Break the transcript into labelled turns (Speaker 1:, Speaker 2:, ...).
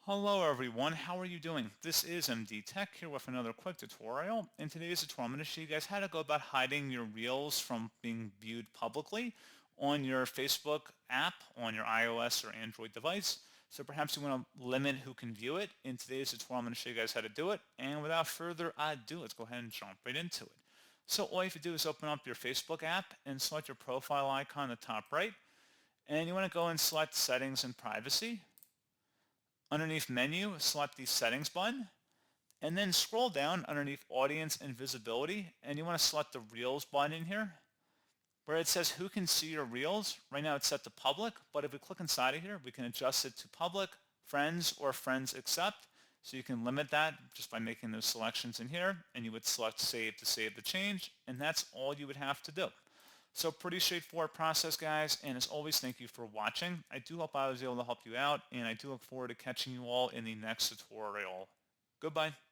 Speaker 1: Hello everyone, how are you doing? This is MD Tech here with another quick tutorial. In today's tutorial, I'm going to show you guys how to go about hiding your Reels from being viewed publicly on your Facebook app on your iOS or Android device. So perhaps you want to limit who can view it. In today's tutorial, I'm going to show you guys how to do it. And without further ado, let's go ahead and jump right into it. So all you have to do is open up your Facebook app and select your profile icon in the top right. And you want to go and select Settings and Privacy. Underneath Menu, select the Settings button, and then scroll down underneath Audience and Visibility, and you want to select the Reels button in here. Where it says who can see your Reels, right now it's set to public, but if we click inside of here, we can adjust it to public, friends, or friends accept. So you can limit that just by making those selections in here, and you would select Save to save the change, and that's all you would have to do. So pretty straightforward process, guys, and as always, thank you for watching. I do hope I was able to help you out, and I do look forward to catching you all in the next tutorial. Goodbye.